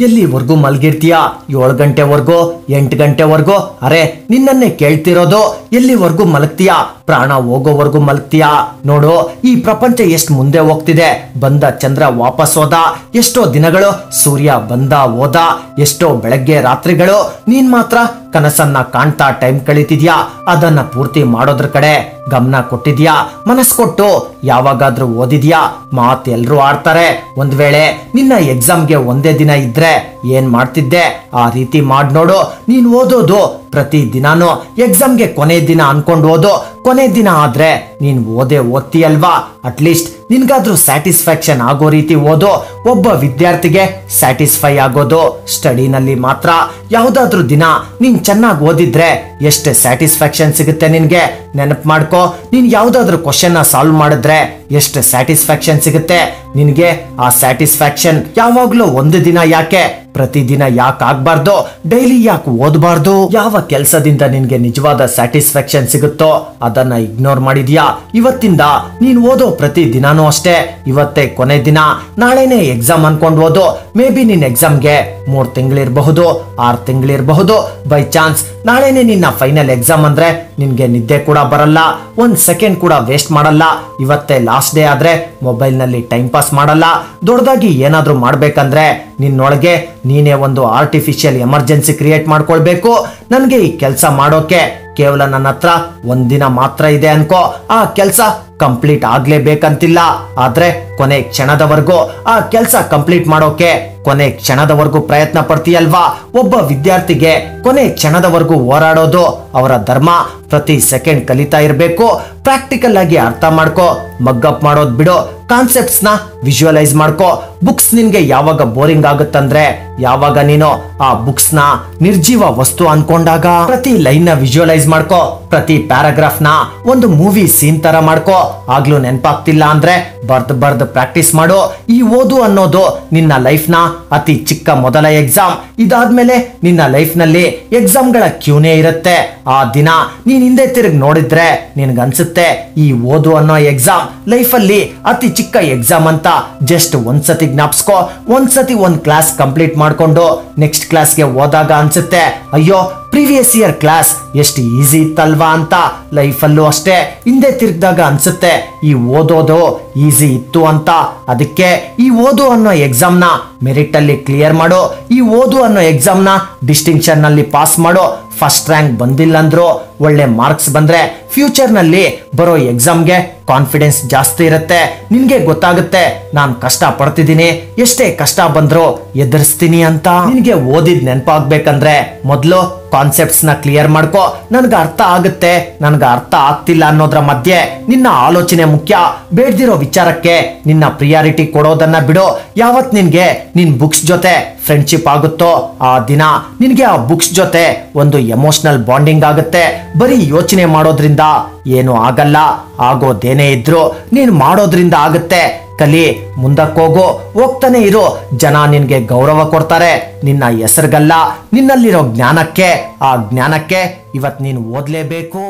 ಎಲ್ಲಿವರೆಗೂ ಮಲ್ಗಿರ್ತೀಯಾ? 7 ಗಂಟೆವರೆಗೂ, 8 ಗಂಟೆವರೆಗೂ? ಅರೆ ನಿನ್ನನ್ನೇ ಕೇಳ್ತಿರೋದು. ಎಲ್ಲಿವರೆಗೂ ಮಲಗ್ತೀಯಾ? ಪ್ರಾಣ ಹೋಗೋವರೆಗೂ ಮಲಗ್ತೀಯಾ? ನೋಡು, ಈ ಪ್ರಪಂಚ ಎಷ್ಟು ಮುಂದೆ ಹೋಗ್ತಿದೆ. ಬಂದ ಚಂದ್ರ ವಾಪಸ್ ಹೋದ, ಎಷ್ಟೋ ದಿನಗಳು ಸೂರ್ಯ ಬಂದ ಹೋದ, ಎಷ್ಟೋ ಬೆಳಗ್ಗೆ ರಾತ್ರಿಗಳು. ನೀನ್ ಮಾತ್ರ ಕನಸನ್ನ ಕಾಣ್ತಾ ಟೈಮ್ ಕಳೀತಿದ್ಯಾ. ಅದನ್ನ ಪೂರ್ತಿ ಮಾಡೋದ್ರ ಕಡೆ ಗಮನ ಕೊಟ್ಟಿದ್ಯಾ? ಮನಸ್ ಕೊಟ್ಟು ಯಾವಾಗಾದ್ರೂ ಓದಿದ್ಯಾ? ಮಾತ್ ಎಲ್ರು ಆಡ್ತಾರೆ. ಒಂದ್ ವೇಳೆ ನಿನ್ನ ಎಕ್ಸಾಮ್ಗೆ ಒಂದೇ ದಿನ ಇದ್ರೆ ಏನ್ ಮಾಡ್ತಿದ್ದೆ? ಆ ರೀತಿ ಮಾಡ್ ನೋಡು. ನೀನ್ ಓದೋದು ಪ್ರತಿ ದಿನಾನು ಎಕ್ಸಾಮ್ಗೆ ಕೊನೆ ದಿನ ಅನ್ಕೊಂಡು ಓದು. ಕೊನೆ ದಿನ ಆದ್ರೆ ನೀನ್ ಓದ್ತೀಯಲ್ವಾ? ಅಟ್ಲೀಸ್ಟ್ ನಿನ್ಗಾದ್ರೂ ಸ್ಯಾಟಿಸ್ಫ್ಯಾಕ್ಷನ್ ಆಗೋ ರೀತಿ ಓದು. ಒಬ್ಬ ವಿದ್ಯಾರ್ಥಿಗೆ ಸ್ಯಾಟಿಸ್ಫೈ ಆಗೋದು ಸ್ಟಡಿನಲ್ಲಿ ಮಾತ್ರ. ಯಾವ್ದಾದ್ರೂ ದಿನ ನೀನ್ ಚೆನ್ನಾಗಿ ಓದಿದ್ರೆ ಎಷ್ಟು ಸ್ಯಾಟಿಸ್ಫ್ಯಾಕ್ಷನ್ ಸಿಗುತ್ತೆ ನಿನ್ಗೆ. ನೆನಪು ಮಾಡ್ಕೋ, ನೀನ್ ಯಾವ್ದಾದ್ರೂ ಕ್ವಶನ್ ಸಾಲ್ವ್ ಮಾಡಿದ್ರೆ ಎಷ್ಟು ಸ್ಯಾಟಿಸ್ಫ್ಯಾಕ್ಷನ್ ಸಿಗುತ್ತೆ ನಿನ್ಗೆ. ಆ ಸ್ಯಾಟಿಸ್ಫ್ಯಾಕ್ಷನ್ ಯಾವಾಗ್ಲೂ ಒಂದು ದಿನ ಯಾಕೆ, ಪ್ರತಿದಿನ ಯಾಕೆ ಆಗ್ಬಾರ್ದು? ಡೈಲಿ ಯಾಕೆ ಓದಬಾರ್ದು? ಯಾವ ಕೆಲಸದಿಂದ ನಿನ್ಗೆ ನಿಜವಾದ ಸ್ಯಾಟಿಸ್ಫ್ಯಾಕ್ಷನ್ ಸಿಗುತ್ತೋ ಅದನ್ನ ಇಗ್ನೋರ್ ಮಾಡಿದ್ಯಾ? ಇವತ್ತಿಂದ ನೀನ್ ಓದೋ ಪ್ರತಿ ದಿನಾನೂ ಅಷ್ಟೇ. ಇವತ್ತೇ ಕೊನೆ ದಿನ, ನಾಳೆನೆ ಎಕ್ಸಾಮ್ ಅನ್ಕೊಂಡು ಓದು. ಮೇ ಬಿ ನಿನ್ ಎಕ್ಸಾಮ್ಗೆ 3 ತಿಂಗಳಿರಬಹುದು, 6 ತಿಂಗಳಿರಬಹುದು. ಬೈ ಚಾನ್ಸ್ ನಾಳೆನೆ ನಿನ್ನ ಫೈನಲ್ ಎಕ್ಸಾಮ್ ಅಂದ್ರೆ ನಿನ್ಗೆ ನಿದ್ದೆ ಕೂಡ ಬರಲ್ಲ, 1 ಸೆಕೆಂಡ್ ಕೂಡ ವೇಸ್ಟ್ ಮಾಡಲ್ಲ. ಇವತ್ತೇ ಲಾಸ್ಟ್ ಡೇ ಆದ್ರೆ ಮೊಬೈಲ್ ನಲ್ಲಿ ಟೈಮ್ ಪಾಸ್ ಮಾಡಲ್ಲ. ದೊಡ್ಡದಾಗಿ ಏನಾದ್ರೂ ಮಾಡ್ಬೇಕಂದ್ರೆ ನಿನ್ನೊಳಗೆ ನೀನೇ ಒಂದು ಆರ್ಟಿಫಿಷಿಯಲ್ ಎಮರ್ಜೆನ್ಸಿ ಕ್ರಿಯೇಟ್ ಮಾಡ್ಕೊಳ್ಬೇಕು. ನನ್ಗೆ ಈ ಕೆಲಸ ಮಾಡೋಕೆ ಕೇವಲ ನನ್ನ ಹತ್ರ 1 ದಿನ ಮಾತ್ರ ಇದೆ ಅನ್ಕೋ. ಆ ಕೆಲಸ ಕಂಪ್ಲೀಟ್ ಆಗ್ಲೇಬೇಕಂತಿಲ್ಲ. ಆದ್ರೆ ಕೊನೆ ಕ್ಷಣದವರೆಗೂ ಆ ಕೆಲಸ ಕಂಪ್ಲೀಟ್ ಮಾಡೋಕೆ ಕೊನೆ ಕ್ಷಣದವರೆಗೂ ಪ್ರಯತ್ನ ಪಡ್ತೀಯಲ್ವಾ? ಒಬ್ಬ ವಿದ್ಯಾರ್ಥಿಗೆ ಕೊನೆ ಕ್ಷಣದವರೆಗೂ ಹೋರಾಡೋದು ಅವರ ಧರ್ಮ. ಪ್ರತಿ ಸೆಕೆಂಡ್ ಕಲಿತಾ ಇರಬೇಕು. ಪ್ರಾಕ್ಟಿಕಲ್ ಆಗಿ ಅರ್ಥ ಮಾಡ್ಕೋ. ಮಗ್ಗಪ್ ಮಾಡೋದ್ ಬಿಡು. ಕಾನ್ಸೆಪ್ಟ್ಸ್ ನ ವಿಜುವಲೈಸ್ ಮಾಡ್ಕೋ. ಬುಕ್ಸ್ ನಿನ್ಗೆ ಯಾವಾಗ ಬೋರಿಂಗ್ ಆಗುತ್ತಂದ್ರೆ ಯಾವಾಗ ನೀನು ಆ ಬುಕ್ಸ್ ನ ನಿರ್ಜೀವ ವಸ್ತು ಅನ್ಕೊಂಡಾಗ. ಪ್ರತಿ ಲೈನ್ ನ ವಿಜುವಲೈಸ್ ಮಾಡ್ಕೋ. ಪ್ರತಿ ಪ್ಯಾರಾಗ್ರಾಫ್ ನ ಒಂದು ಮೂವಿ ಸೀನ್ ತರ ಮಾಡ್ಕೋ. ಆಗ್ಲೂ ನೆನಪಾಗ್ತಿಲ್ಲ ಅಂದ್ರೆ ಬರ್ದ್ ಪ್ರಾಕ್ಟೀಸ್ ಮಾಡು. ಈ ಓದು ಅನ್ನೋದು ನಿನ್ನ ಲೈಫ್ ನ ಅತಿ ಚಿಕ್ಕ ಮೊದಲ ಎಕ್ಸಾಮ್. ಇದಾದ್ಮೇಲೆ ನಿನ್ನ ಲೈಫ್ ನಲ್ಲಿ ಎಕ್ಸಾಮ್ ಗಳ ಕ್ಯೂನೇ ಇರುತ್ತೆ. ಆ ದಿನ ನೀನ್ ಹಿಂದೆ ತಿರುಗಿ ನೋಡಿದ್ರೆ ನಿನ್ಗನ್ಸುತ್ತೆ ಈ ಓದು ಅನ್ನೋ ಎಕ್ಸಾಮ್ ಲೈಫ್ ಅಲ್ಲಿ ಅತಿ ಚಿಕ್ಕ ಎಕ್ಸಾಮ್ ಅಂತ. ಜಸ್ಟ್ ಒಂದ್ಸತಿ ಜ್ಞಾಪಿಸ್ಕೋ. ಒಂದ್ಸತಿ ಒಂದ್ ಕ್ಲಾಸ್ ಕಂಪ್ಲೀಟ್ ಮಾಡ್ಕೊಂಡು ನೆಕ್ಸ್ಟ್ ಕ್ಲಾಸ್ಗೆ ಹೋದಾಗ ಅನ್ಸುತ್ತೆ, ಅಯ್ಯೋ ಪ್ರೀವಿಯಸ್ ಇಯರ್ ಕ್ಲಾಸ್ ಎಷ್ಟು ಈಸಿ ಇತ್ತಲ್ವಾ ಅಂತ. ಲೈಫ್ ಅಲ್ಲೂ ಅಷ್ಟೇ, ಹಿಂದೆ ತಿರುಗಿದಾಗ ಅನ್ಸುತ್ತೆ ಈ ಓದೋದು ಈಸಿ ಇತ್ತು ಅಂತ. ಅದಕ್ಕೆ ಈ ಓದು ಅನ್ನೋ ಎಕ್ಸಾಮ್ ನ ಮೆರಿಟ್ ಅಲ್ಲಿ ಕ್ಲಿಯರ್ ಮಾಡು. ಈ ಓದು ಅನ್ನೋ ಎಕ್ಸಾಮ್ ನ ಡಿಸ್ಟಿಂಕ್ಷನ್ ನಲ್ಲಿ ಪಾಸ್ ಮಾಡು. ಫಸ್ಟ್ ರ್ಯಾಂಕ್ ಬಂದಿಲ್ಲ ಅಂದ್ರೂ ಒಳ್ಳೆ ಮಾರ್ಕ್ಸ್ ಬಂದ್ರೆ ಫ್ಯೂಚರ್ ನಲ್ಲಿ ಬರೋ ಎಕ್ಸಾಮ್ಗೆ ಕಾನ್ಫಿಡೆನ್ಸ್ ಜಾಸ್ತಿ ಇರುತ್ತೆ. ನಿನ್ಗೆ ಗೊತ್ತಾಗುತ್ತೆ ನಾನ್ ಕಷ್ಟ ಪಡ್ತಿದ್ದೀನಿ, ಎಷ್ಟೇ ಕಷ್ಟ ಬಂದ್ರು ಎದುರಿಸ್ತೀನಿ ಅಂತ. ನಿನ್ಗೆ ಓದಿದ್ ನೆನಪಾಗ್ಬೇಕಂದ್ರೆ ಮೊದ್ಲು ಕಾನ್ಸೆಪ್ಟ್ಸ್ ನ ಕ್ಲಿಯರ್ ಮಾಡ್ಕೋ. ನನ್ಗ ಅರ್ಥ ಆಗುತ್ತೆ, ನನ್ಗ ಅರ್ಥ ಆಗ್ತಿಲ್ಲ ಅನ್ನೋದ್ರ ಮಧ್ಯೆ ನಿನ್ನ ಆಲೋಚನೆ ಮುಖ್ಯ. ಬೇಡ್ದಿರೋ ವಿಚಾರಕ್ಕೆ ನಿನ್ನ ಪ್ರಿಯಾರಿಟಿ ಕೊಡೋದನ್ನ ಬಿಡು. ಯಾವತ್ ನಿನ್ಗೆ ನಿನ್ ಬುಕ್ಸ್ ಜೊತೆ ಫ್ರೆಂಡ್ಶಿಪ್ ಆಗುತ್ತೋ ಆ ದಿನ ನಿನ್ಗೆ ಆ ಬುಕ್ಸ್ ಜೊತೆ ಒಂದು ಎಮೋಷನಲ್ ಬಾಂಡಿಂಗ್ ಆಗುತ್ತೆ. ಬರೀ ಯೋಚನೆ ಮಾಡೋದ್ರಿಂದ ಏನು ಆಗಲ್ಲ. ಆಗೋದೇನೇ ಇದ್ರು ನೀನ್ ಮಾಡೋದ್ರಿಂದ ಆಗುತ್ತೆ. ಕಲಿ, ಮುಂದಕ್ಕೋಗು, ಹೋಗ್ತಾನೆ ಇರು. ಜನ ನಿನ್ಗೆ ಗೌರವ ಕೊಡ್ತಾರೆ, ನಿನ್ನ ಹೆಸರಿಗಲ್ಲ, ನಿನ್ನಲ್ಲಿರೋ ಜ್ಞಾನಕ್ಕೆ. ಆ ಜ್ಞಾನಕ್ಕೆ ಇವತ್ ನೀನು ಓದ್ಲೇಬೇಕು.